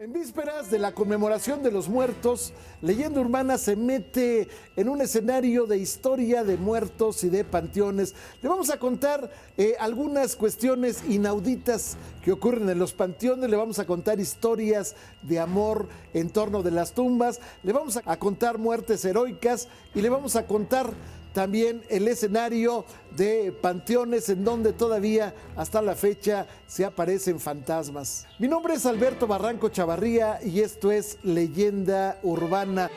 En vísperas de la conmemoración de los muertos, Leyenda Urbana se mete en un escenario de historia de muertos y de panteones. Le vamos a contar algunas cuestiones inauditas que ocurren en los panteones, le vamos a contar historias de amor en torno de las tumbas, le vamos a contar muertes heroicas y le vamos a contar también el escenario de panteones en donde todavía hasta la fecha se aparecen fantasmas. Mi nombre es Alberto Barranco Chavarría y esto es Leyenda Urbana.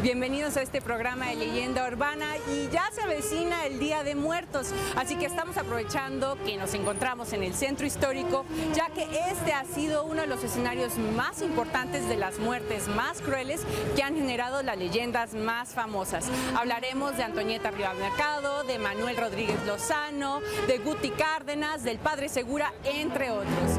Bienvenidos a este programa de Leyenda Urbana y ya se avecina el Día de Muertos, así que estamos aprovechando que nos encontramos en el centro histórico, ya que este ha sido uno de los escenarios más importantes de las muertes más crueles que han generado las leyendas más famosas. Hablaremos de Antonieta Rivas Mercado, de Manuel Rodríguez Lozano, de Guti Cárdenas, del Padre Segura, entre otros.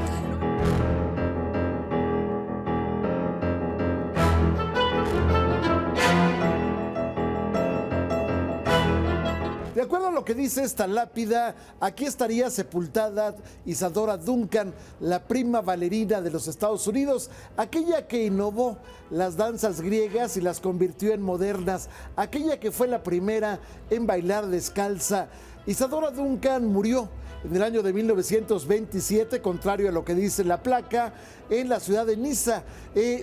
De acuerdo a lo que dice esta lápida, aquí estaría sepultada Isadora Duncan, la prima bailarina de los Estados Unidos, aquella que innovó las danzas griegas y las convirtió en modernas, aquella que fue la primera en bailar descalza. Isadora Duncan murió en el año de 1927, contrario a lo que dice la placa, en la ciudad de Niza.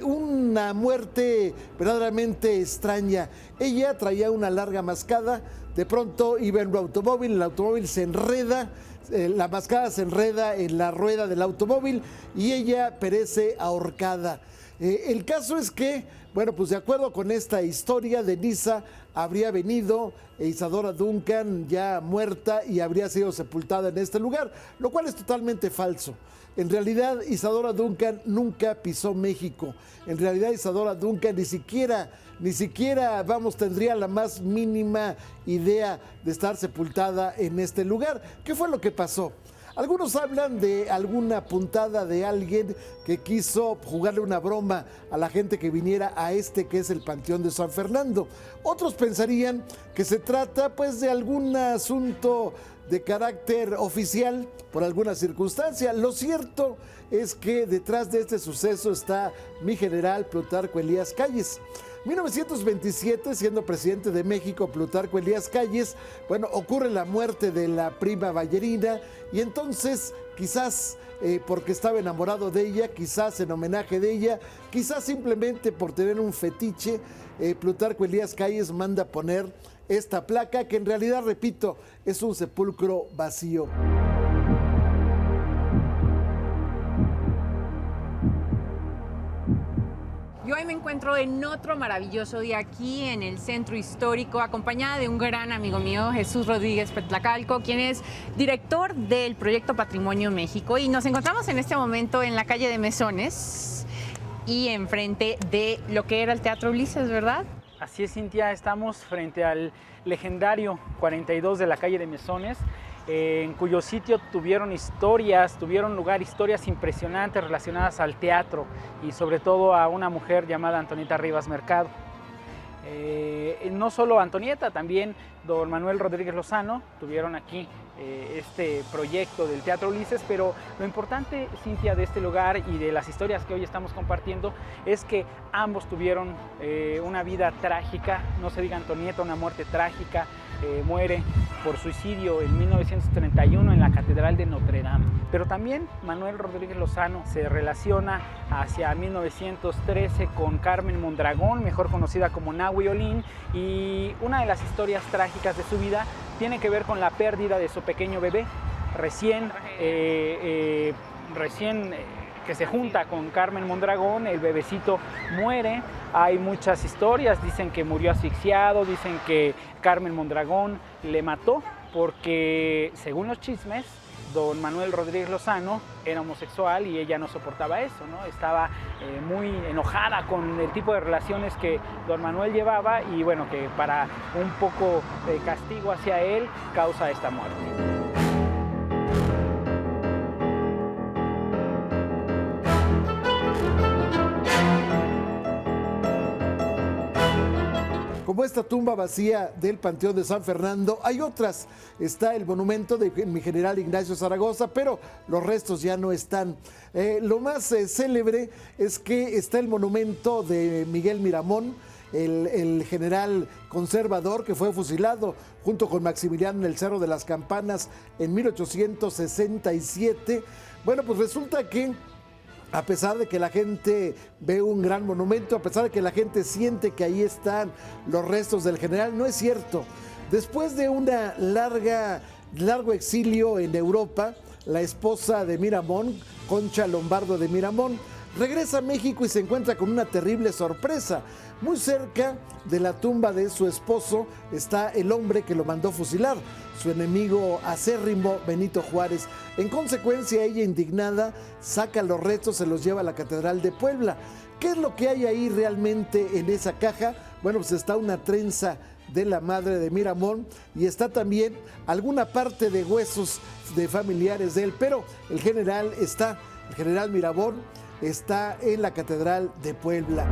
Una muerte verdaderamente extraña. Ella traía una larga mascada, de pronto iba en un automóvil, el automóvil se enreda, la mascada se enreda en la rueda del automóvil y ella perece ahorcada. El caso es que, bueno, pues de acuerdo con esta historia de Niza, habría venido Isadora Duncan ya muerta y habría sido sepultada en este lugar, lo cual es totalmente falso. En realidad, Isadora Duncan nunca pisó México. En realidad, Isadora Duncan ni siquiera, tendría la más mínima idea de estar sepultada en este lugar. ¿Qué fue lo que pasó? Algunos hablan de alguna puntada de alguien que quiso jugarle una broma a la gente que viniera a este que es el Panteón de San Fernando. Otros pensarían que se trata pues de algún asunto de carácter oficial por alguna circunstancia. Lo cierto es que detrás de este suceso está mi general Plutarco Elías Calles. 1927, siendo presidente de México Plutarco Elías Calles, bueno, ocurre la muerte de la prima bailarina y entonces quizás porque estaba enamorado de ella, quizás en homenaje de ella, quizás simplemente por tener un fetiche, Plutarco Elías Calles manda poner esta placa que en realidad, repito, es un sepulcro vacío. Yo hoy me encuentro en otro maravilloso día aquí en el centro histórico, acompañada de un gran amigo mío, Jesús Rodríguez Petlacalco, quien es director del Proyecto Patrimonio México. Y nos encontramos en este momento en la calle de Mesones y enfrente de lo que era el Teatro Ulises, ¿verdad? Así es, Cintia, estamos frente al legendario 42 de la calle de Mesones, en cuyo sitio tuvieron lugar historias impresionantes relacionadas al teatro y sobre todo a una mujer llamada Antonieta Rivas Mercado. No solo Antonieta, también don Manuel Rodríguez Lozano tuvieron aquí este proyecto del Teatro Ulises, pero lo importante, Cintia, de este lugar y de las historias que hoy estamos compartiendo es que ambos tuvieron una vida trágica, no se diga Antonieta, una muerte trágica. Muere por suicidio en 1931 en la Catedral de Notre Dame. Pero también Manuel Rodríguez Lozano se relaciona hacia 1913 con Carmen Mondragón, mejor conocida como Nahui Olin, y una de las historias trágicas de su vida tiene que ver con la pérdida de su pequeño bebé, recién que se junta con Carmen Mondragón, el bebecito muere. Hay muchas historias, dicen que murió asfixiado, dicen que Carmen Mondragón le mató porque, según los chismes, don Manuel Rodríguez Lozano era homosexual y ella no soportaba eso, ¿no? Estaba muy enojada con el tipo de relaciones que don Manuel llevaba y bueno, que para un poco de castigo hacia él causa esta muerte. Como Como esta tumba vacía del Panteón de San Fernando, hay otras. Está el monumento de mi general Ignacio Zaragoza, pero los restos ya no están. Lo más célebre es que está el monumento de Miguel Miramón, el general conservador que fue fusilado junto con Maximiliano en el Cerro de las Campanas en 1867. Bueno, pues resulta que a pesar de que la gente ve un gran monumento, a pesar de que la gente siente que ahí están los restos del general, no es cierto. Después de un largo exilio en Europa, la esposa de Miramón, Concha Lombardo de Miramón, regresa a México y se encuentra con una terrible sorpresa. Muy cerca de la tumba de su esposo está el hombre que lo mandó fusilar, su enemigo acérrimo Benito Juárez. En consecuencia, ella, indignada, saca los restos, se los lleva a la Catedral de Puebla. ¿Qué es lo que hay ahí realmente en esa caja? Bueno, pues está una trenza de la madre de Miramón y está también alguna parte de huesos de familiares de él, pero el general Miramón está en la Catedral de Puebla.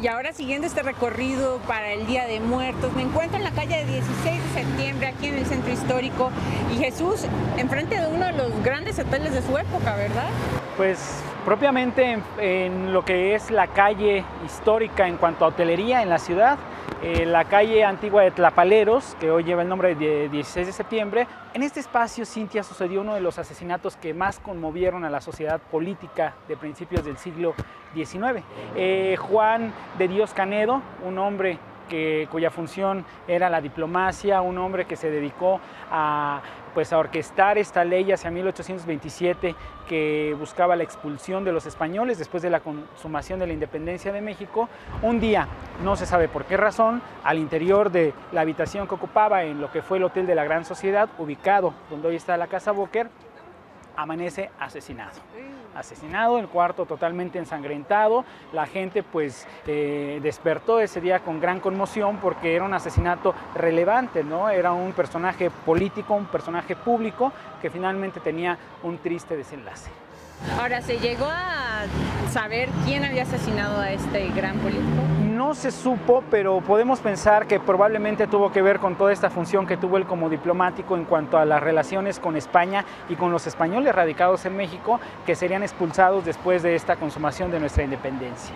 Y ahora, siguiendo este recorrido para el Día de Muertos, me encuentro en la calle 16 de septiembre, aquí en el centro histórico, y Jesús, enfrente de uno de los grandes hoteles de su época, ¿verdad? Pues propiamente en lo que es la calle histórica en cuanto a hotelería en la ciudad, la calle antigua de Tlapaleros, que hoy lleva el nombre de 16 de septiembre. En este espacio, Cintia, sucedió uno de los asesinatos que más conmovieron a la sociedad política de principios del siglo XIX. Juan de Dios Canedo, un hombre cuya función era la diplomacia, un hombre que se dedicó a orquestar esta ley hacia 1827 que buscaba la expulsión de los españoles después de la consumación de la independencia de México. Un día, no se sabe por qué razón, al interior de la habitación que ocupaba en lo que fue el Hotel de la Gran Sociedad, ubicado donde hoy está la Casa Boker, amanece asesinado. El cuarto totalmente ensangrentado. La gente despertó ese día con gran conmoción porque era un asesinato relevante, ¿no? Era un personaje político, un personaje público que finalmente tenía un triste desenlace. Ahora, ¿se llegó a saber quién había asesinado a este gran político? No se supo, pero podemos pensar que probablemente tuvo que ver con toda esta función que tuvo él como diplomático en cuanto a las relaciones con España y con los españoles radicados en México, que serían expulsados después de esta consumación de nuestra independencia.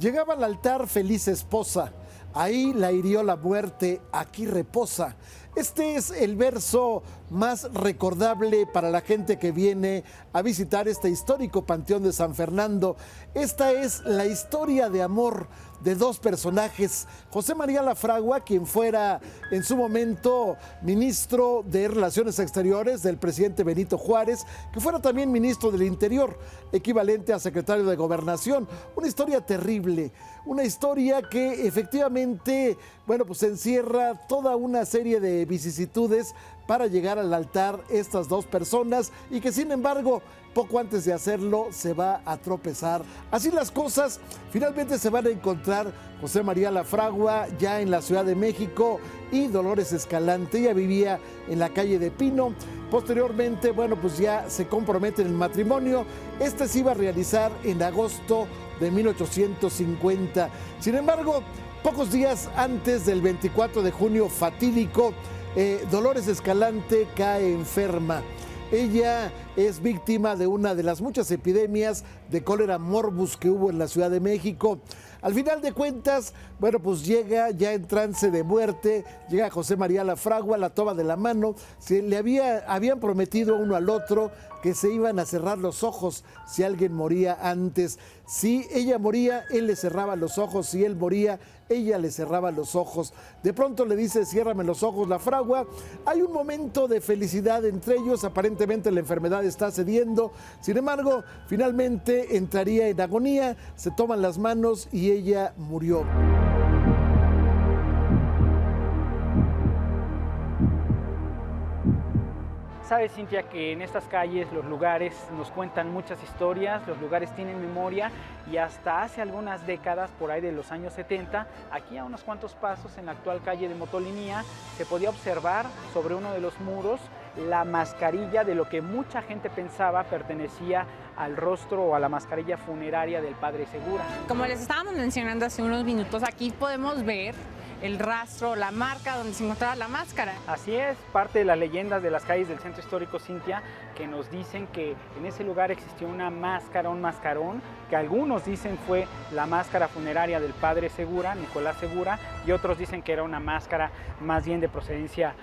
Llegaba al altar feliz esposa, ahí la hirió la muerte, aquí reposa. Este es el verso más recordable para la gente que viene a visitar este histórico Panteón de San Fernando. Esta es la historia de amor de dos personajes: José María Lafragua, quien fuera en su momento ministro de Relaciones Exteriores del presidente Benito Juárez, que fuera también ministro del Interior, equivalente a secretario de Gobernación. Una historia terrible, una historia que efectivamente, pues encierra toda una serie de vicisitudes para llegar al altar estas dos personas, y que sin embargo poco antes de hacerlo se va a tropezar. Así las cosas, finalmente se van a encontrar José María Lafragua ya en la Ciudad de México y Dolores Escalante. Ella vivía en la calle de Pino. Posteriormente, pues ya se comprometen en el matrimonio. Este se iba a realizar en agosto de 1850. Sin embargo, pocos días antes del 24 de junio fatídico, Dolores Escalante cae enferma. Ella es víctima de una de las muchas epidemias de cólera morbus que hubo en la Ciudad de México. Al final de cuentas, llega ya en trance de muerte, llega José María Lafragua, la toma de la mano. Habían prometido uno al otro que se iban a cerrar los ojos si alguien moría antes. Si ella moría, él le cerraba los ojos; si él moría, ella le cerraba los ojos. De pronto le dice: ciérrame los ojos, Lafragua. Hay un momento de felicidad entre ellos, aparentemente la enfermedad está cediendo. Sin embargo, finalmente entraría en agonía, se toman las manos y ella murió. Sabes, Cintia, que en estas calles los lugares nos cuentan muchas historias, los lugares tienen memoria y hasta hace algunas décadas, por ahí de los años 70, aquí a unos cuantos pasos en la actual calle de Motolinía, se podía observar sobre uno de los muros la mascarilla de lo que mucha gente pensaba pertenecía al rostro o a la mascarilla funeraria del padre Segura. Como les estábamos mencionando hace unos minutos, aquí podemos ver el rastro, la marca donde se encontraba la máscara. Así es, parte de las leyendas de las calles del centro histórico, Cintia, que nos dicen que en ese lugar existió una máscara, un mascarón, que algunos dicen fue la máscara funeraria del padre Segura, Nicolás Segura, y otros dicen que era una máscara más bien de procedencia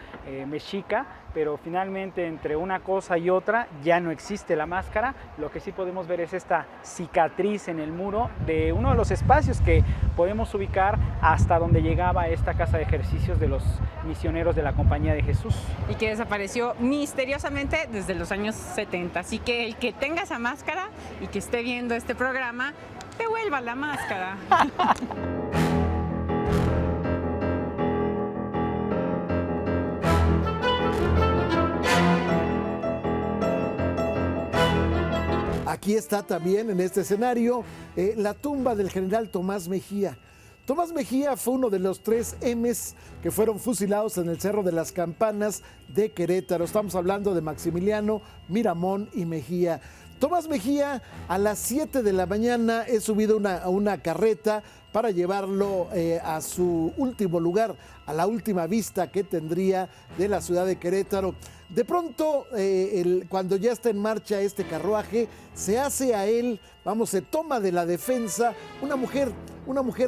mexica, pero finalmente entre una cosa y otra ya no existe la máscara. Lo que sí podemos ver es esta cicatriz en el muro de uno de los espacios que podemos ubicar hasta donde llegaba esta casa de ejercicios de los misioneros de la Compañía de Jesús. Y que desapareció misteriosamente desde los años 70. Así que el que tenga esa máscara y que esté viendo este programa, devuelva la máscara. Aquí está también en este escenario la tumba del general Tomás Mejía. Tomás Mejía fue uno de los 3 M's que fueron fusilados en el Cerro de las Campanas de Querétaro. Estamos hablando de Maximiliano, Miramón y Mejía. Tomás Mejía a las 7 de la mañana es subido a una carreta para llevarlo a su último lugar, a la última vista que tendría de la ciudad de Querétaro. De pronto, cuando ya está en marcha este carruaje, se hace a él, se toma de la defensa una mujer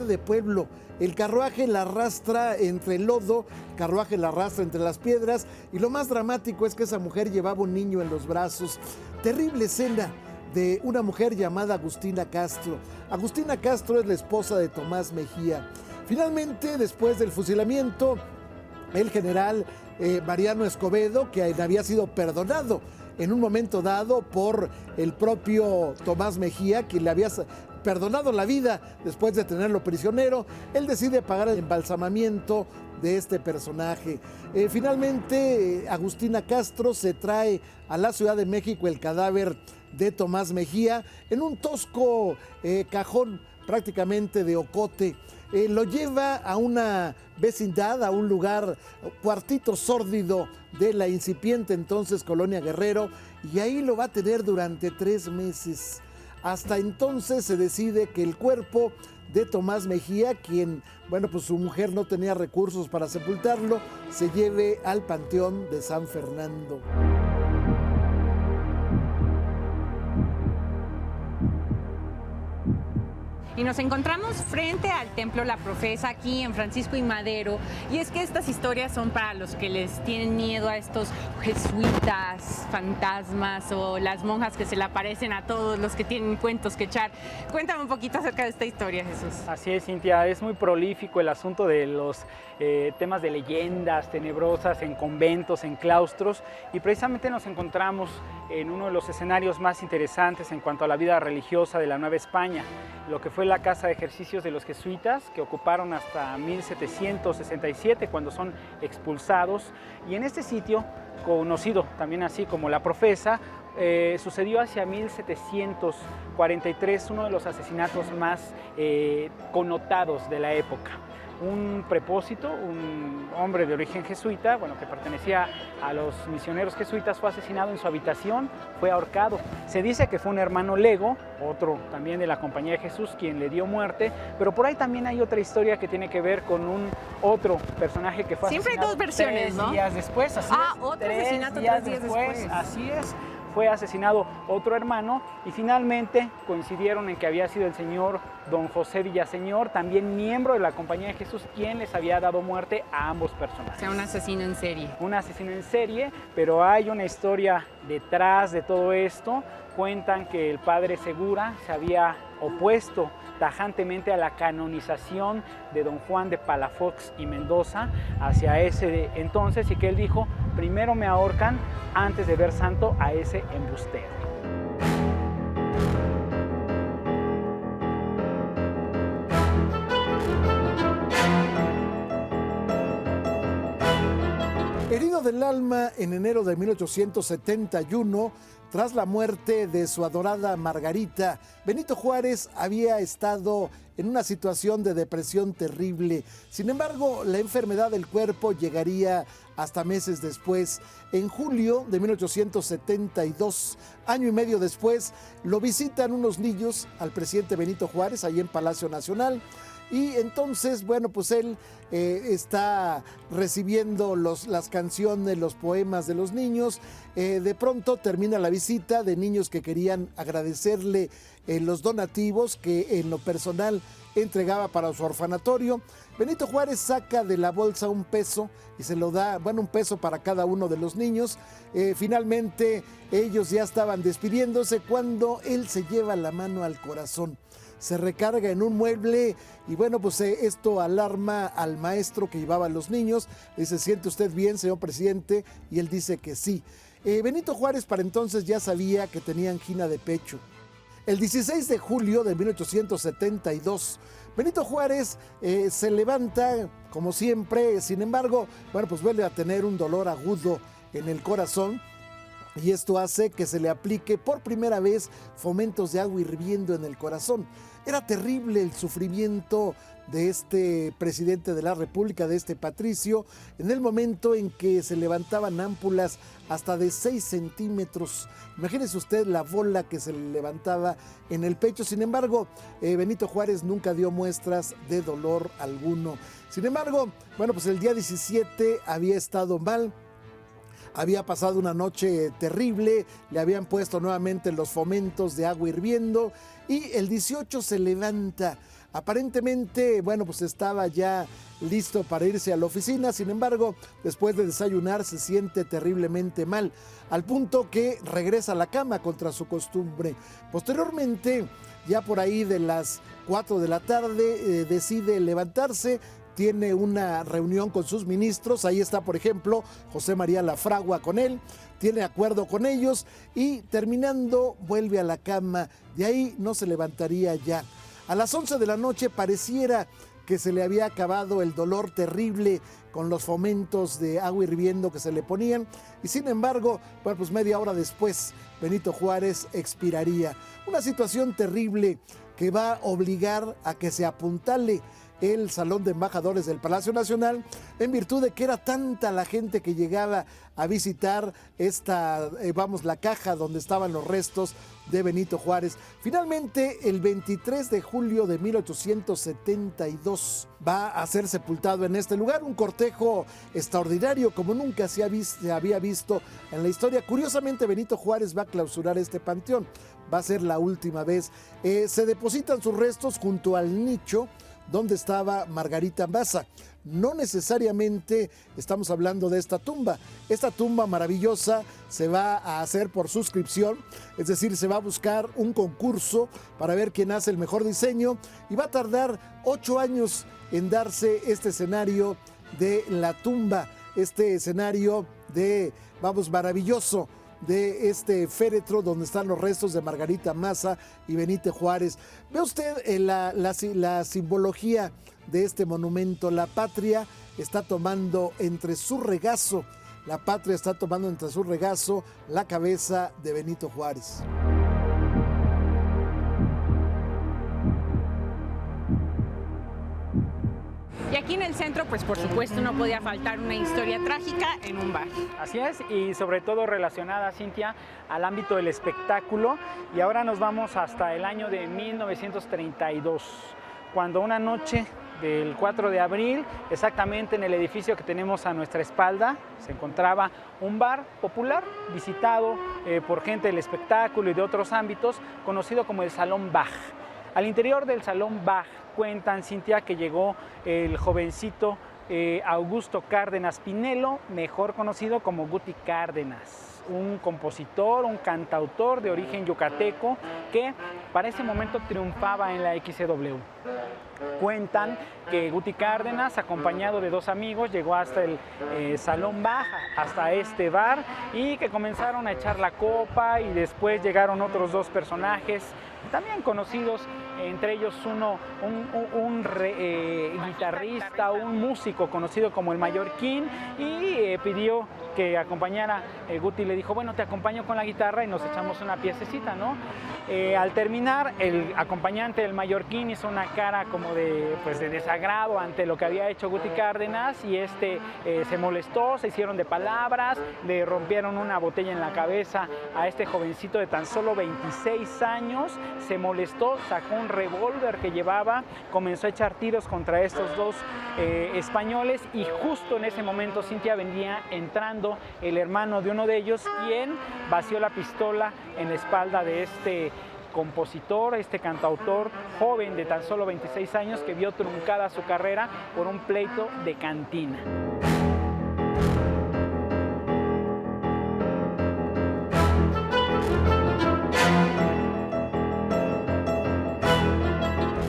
de pueblo. El carruaje la arrastra entre el lodo, el carruaje la arrastra entre las piedras, y lo más dramático es que esa mujer llevaba un niño en los brazos. Terrible escena de una mujer llamada Agustina Castro. Agustina Castro es la esposa de Tomás Mejía. Finalmente, después del fusilamiento, el general Mariano Escobedo, que había sido perdonado en un momento dado por el propio Tomás Mejía, quien le había perdonado la vida después de tenerlo prisionero, él decide pagar el embalsamamiento de este personaje. Finalmente, Agustina Castro se trae a la Ciudad de México el cadáver de Tomás Mejía en un tosco cajón prácticamente de ocote. Lo lleva a una vecindad, a un lugar, cuartito sórdido de la incipiente entonces Colonia Guerrero, y ahí lo va a tener durante 3 meses. Hasta entonces se decide que el cuerpo de Tomás Mejía, quien, pues su mujer no tenía recursos para sepultarlo, se lleve al Panteón de San Fernando. Y nos encontramos frente al Templo La Profesa, aquí en Francisco y Madero. Y es que estas historias son para los que les tienen miedo a estos jesuitas, fantasmas o las monjas que se le aparecen a todos los que tienen cuentos que echar. Cuéntame un poquito acerca de esta historia, Jesús. Así es, Cintia, es muy prolífico el asunto de los temas de leyendas tenebrosas en conventos, en claustros, y precisamente nos encontramos en uno de los escenarios más interesantes en cuanto a la vida religiosa de la Nueva España, lo que fue la casa de ejercicios de los jesuitas, que ocuparon hasta 1767, cuando son expulsados. Y en este sitio, conocido también así como La Profesa, sucedió hacia 1743 uno de los asesinatos más connotados de la época. Un prepósito, un hombre de origen jesuita, que pertenecía a los misioneros jesuitas, fue asesinado en su habitación, fue ahorcado. Se dice que fue un hermano lego, otro también de la Compañía de Jesús, quien le dio muerte, pero por ahí también hay otra historia que tiene que ver con un otro personaje que fue siempre asesinado. Siempre hay 2 versiones, 3 días después, así es. Otro asesinato 3 días después. Así es. Fue asesinado otro hermano y finalmente coincidieron en que había sido el señor don José Villaseñor, también miembro de la Compañía de Jesús, quien les había dado muerte a ambos personajes. O sea, un asesino en serie. Un asesino en serie, pero hay una historia detrás de todo esto. Cuentan que el padre Segura se había opuesto tajantemente a la canonización de don Juan de Palafox y Mendoza hacia ese entonces, y que él dijo: primero me ahorcan antes de ver santo a ese embustero. Herido del alma en enero de 1871, tras la muerte de su adorada Margarita, Benito Juárez había estado en una situación de depresión terrible. Sin embargo, la enfermedad del cuerpo llegaría hasta meses después. En julio de 1872, año y medio después, lo visitan unos niños al presidente Benito Juárez, ahí en Palacio Nacional. Y entonces, bueno, pues él está recibiendo las canciones, los poemas de los niños. De pronto termina la visita de niños que querían agradecerle los donativos que en lo personal entregaba para su orfanatorio. Benito Juárez saca de la bolsa un peso y se lo da, bueno, un peso para cada uno de los niños. Finalmente ellos ya estaban despidiéndose cuando él se lleva la mano al corazón. Se recarga en un mueble y bueno, pues esto alarma al maestro que llevaba a los niños. Le dice, ¿siente usted bien, señor presidente? Y él dice que sí. Benito Juárez para entonces ya sabía que tenía angina de pecho. El 16 de julio de 1872, Benito Juárez se levanta como siempre. Sin embargo, bueno, pues vuelve a tener un dolor agudo en el corazón. Y esto hace que se le aplique por primera vez fomentos de agua hirviendo en el corazón. Era terrible el sufrimiento de este presidente de la República, de este patricio, en el momento en que se levantaban ámpulas hasta de 6 centímetros. Imagínese usted la bola que se le levantaba en el pecho. Sin embargo, Benito Juárez nunca dio muestras de dolor alguno. Sin embargo, bueno, pues el día 17 había estado mal. Había pasado una noche terrible, le habían puesto nuevamente los fomentos de agua hirviendo y el 18 se levanta. Aparentemente, bueno, pues estaba ya listo para irse a la oficina. Sin embargo, después de desayunar se siente terriblemente mal, al punto que regresa a la cama contra su costumbre. Posteriormente, ya por ahí de las 4 de la tarde, decide levantarse. Tiene una reunión con sus ministros, ahí está por ejemplo José María Lafragua con él, tiene acuerdo con ellos y terminando vuelve a la cama, de ahí no se levantaría ya. A las 11 de la noche pareciera que se le había acabado el dolor terrible con los fomentos de agua hirviendo que se le ponían y sin embargo, bueno, pues media hora después Benito Juárez expiraría. Una situación terrible que va a obligar a que se apuntale el Salón de Embajadores del Palacio Nacional, en virtud de que era tanta la gente que llegaba a visitar la caja donde estaban los restos de Benito Juárez. Finalmente, el 23 de julio de 1872 va a ser sepultado en este lugar, un cortejo extraordinario como nunca se había visto en la historia. Curiosamente, Benito Juárez va a clausurar este panteón, va a ser la última vez. Se depositan sus restos junto al nicho donde estaba Margarita Maza. No necesariamente estamos hablando de esta tumba. Esta tumba maravillosa se va a hacer por suscripción, es decir, se va a buscar un concurso para ver quién hace el mejor diseño y va a tardar 8 años en darse este escenario de la tumba, este escenario maravilloso de este féretro donde están los restos de Margarita Maza y Benito Juárez. Ve usted la simbología de este monumento. La patria está tomando entre su regazo la cabeza de Benito Juárez. Y aquí en el centro, pues por supuesto no podía faltar una historia trágica en un bar. Así es, y sobre todo relacionada, Cintia, al ámbito del espectáculo. Y ahora nos vamos hasta el año de 1932, cuando una noche del 4 de abril, exactamente en el edificio que tenemos a nuestra espalda, se encontraba un bar popular visitado por gente del espectáculo y de otros ámbitos, conocido como el Salón Bach. Al interior del Salón Bach cuentan, Cintia, que llegó el jovencito Augusto Cárdenas Pinelo, mejor conocido como Guti Cárdenas, un compositor, un cantautor de origen yucateco que para ese momento triunfaba en la XCW. Cuentan que Guti Cárdenas, acompañado de 2 amigos, llegó hasta el Salón Bach, hasta este bar, y que comenzaron a echar la copa y después llegaron otros 2 personajes también conocidos entre ellos un guitarrista, un músico conocido como el Mallorquín, y pidió que acompañara. Guti le dijo, bueno, te acompaño con la guitarra y nos echamos una piececita, ¿no? Al terminar, el acompañante del Mallorquín hizo una cara como de desagrado ante lo que había hecho Guti Cárdenas, y se molestó, se hicieron de palabras, le rompieron una botella en la cabeza a este jovencito de tan solo 26 años, se molestó, sacó un revólver que llevaba, comenzó a echar tiros contra estos dos españoles, y justo en ese momento, Cintia, venía entrando el hermano de uno de ellos, quien vació la pistola en la espalda de este compositor, este cantautor joven de tan solo 26 años, que vio truncada su carrera por un pleito de cantina.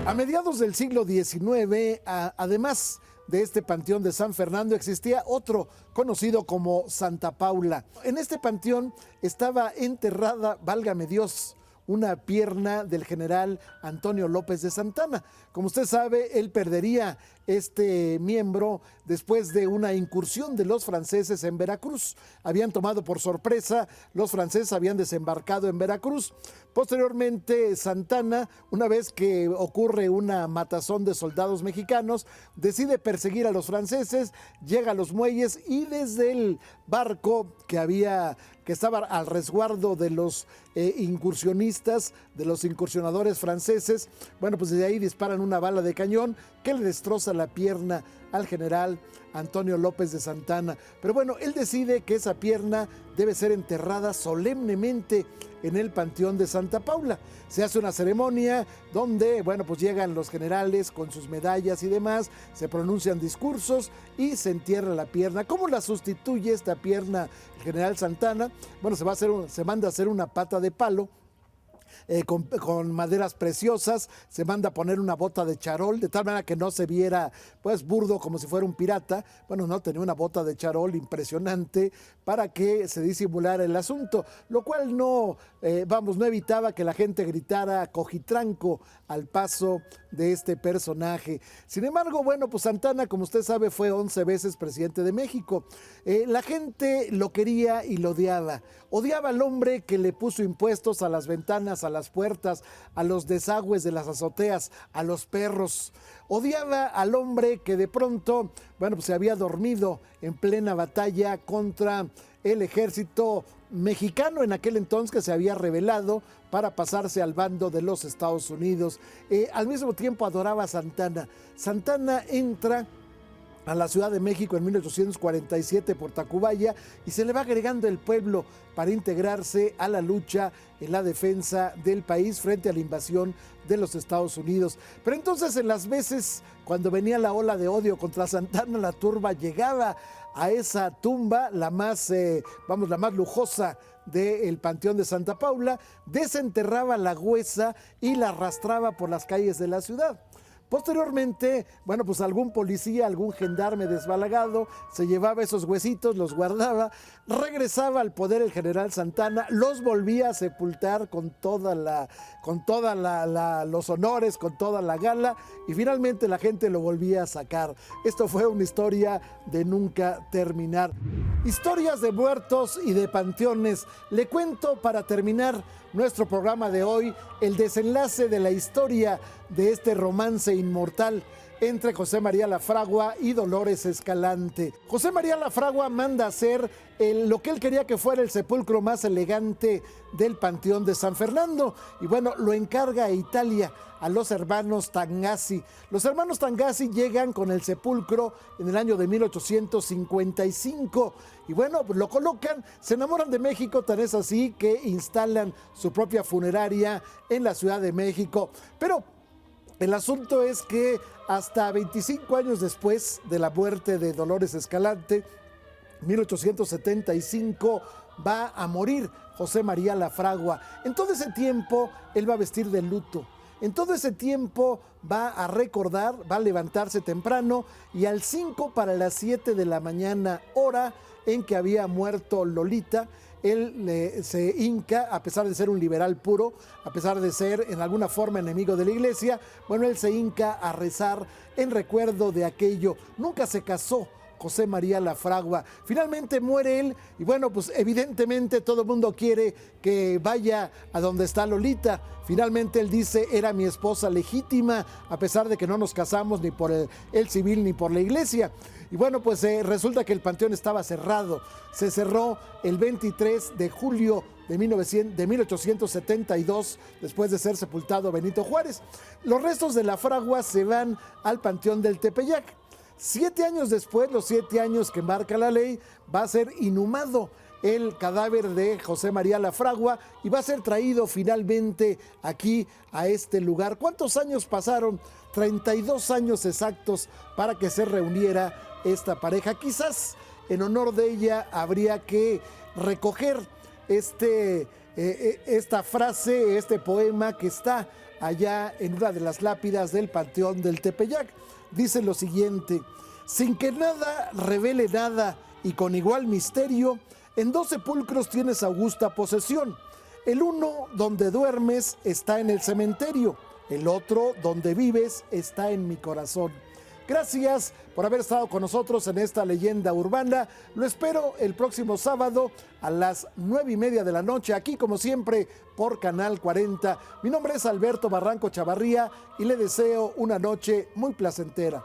A mediados del siglo XIX, además de este panteón de San Fernando, existía otro conocido como Santa Paula. En este panteón estaba enterrada, válgame Dios, una pierna del general Antonio López de Santana. Como usted sabe, él perdería este miembro después de una incursión de los franceses en Veracruz. Habían tomado por sorpresa, los franceses habían desembarcado en Veracruz. Posteriormente, Santana, una vez que ocurre una matazón de soldados mexicanos, decide perseguir a los franceses, llega a los muelles y desde el barco que estaba al resguardo de los incursionistas, de los incursionadores franceses, bueno, pues desde ahí disparan una bala de cañón que le destroza la pierna al general Antonio López de Santana. Pero bueno, él decide que esa pierna debe ser enterrada solemnemente en el Panteón de Santa Paula. Se hace una ceremonia donde, bueno, pues llegan los generales con sus medallas y demás, se pronuncian discursos y se entierra la pierna. ¿Cómo la sustituye esta pierna el general Santana? Bueno, se manda a hacer una pata de palo, con maderas preciosas, se manda a poner una bota de charol, de tal manera que no se viera pues burdo como si fuera un pirata. Bueno, no, tenía una bota de charol impresionante para que se disimulara el asunto, lo cual no evitaba que la gente gritara cojitranco al paso de este personaje. Sin embargo, bueno, pues Santana, como usted sabe, fue 11 veces presidente de México. La gente lo quería y lo odiaba. Odiaba al hombre que le puso impuestos a las ventanas, a las puertas, a los desagües de las azoteas, a los perros. Odiaba al hombre que de pronto, bueno, pues se había dormido en plena batalla contra el ejército mexicano en aquel entonces, que se había rebelado para pasarse al bando de los Estados Unidos. Al mismo tiempo adoraba a Santana. Santana entra a la Ciudad de México en 1847 por Tacubaya y se le va agregando el pueblo para integrarse a la lucha en la defensa del país frente a la invasión de los Estados Unidos. Pero entonces, en las veces cuando venía la ola de odio contra Santana, la turba llegaba a esa tumba, la más lujosa del Panteón de Santa Paula, desenterraba la huesa y la arrastraba por las calles de la ciudad. Posteriormente, bueno, pues algún policía, algún gendarme desbalagado se llevaba esos huesitos, los guardaba, regresaba al poder el general Santana, los volvía a sepultar con los honores, con toda la gala, y finalmente la gente lo volvía a sacar. Esto fue una historia de nunca terminar. Historias de muertos y de panteones. Le cuento, para terminar nuestro programa de hoy, el desenlace de la historia de este romance inmortal entre José María Lafragua y Dolores Escalante. José María Lafragua manda hacer lo que él quería que fuera el sepulcro más elegante del Panteón de San Fernando, y bueno, lo encarga a Italia, a los hermanos Tangassi. Los hermanos Tangassi llegan con el sepulcro en el año de 1855 y bueno, lo colocan, se enamoran de México, tan es así que instalan su propia funeraria en la Ciudad de México. Pero el asunto es que hasta 25 años después de la muerte de Dolores Escalante, 1875, va a morir José María Lafragua. En todo ese tiempo, él va a vestir de luto. En todo ese tiempo va a recordar, va a levantarse temprano y al 5 para las 7 de la mañana, hora en que había muerto Lolita, él se hinca, a pesar de ser un liberal puro, a pesar de ser en alguna forma enemigo de la iglesia, bueno, él se hinca a rezar en recuerdo de aquello. Nunca se casó José María Lafragua. Finalmente muere él y bueno, pues evidentemente todo el mundo quiere que vaya a donde está Lolita. Finalmente él dice, era mi esposa legítima, a pesar de que no nos casamos ni por el civil ni por la iglesia. Y bueno, pues resulta que el panteón estaba cerrado. Se cerró el 23 de julio de 1872, después de ser sepultado Benito Juárez. Los restos de Lafragua se van al panteón del Tepeyac. 7 años después, los 7 años que marca la ley, va a ser inhumado el cadáver de José María Lafragua y va a ser traído finalmente aquí a este lugar. ¿Cuántos años pasaron? 32 años exactos para que se reuniera esta pareja. Quizás en honor de ella habría que recoger esta frase, este poema que está allá en una de las lápidas del Panteón del Tepeyac. Dice lo siguiente: sin que nada revele nada y con igual misterio, en 2 sepulcros tienes augusta posesión. El uno donde duermes está en el cementerio, el otro donde vives está en mi corazón. Gracias por haber estado con nosotros en esta leyenda urbana. Lo espero el próximo sábado a las 9:30 de la noche, aquí como siempre por Canal 40. Mi nombre es Alberto Barranco Chavarría y le deseo una noche muy placentera.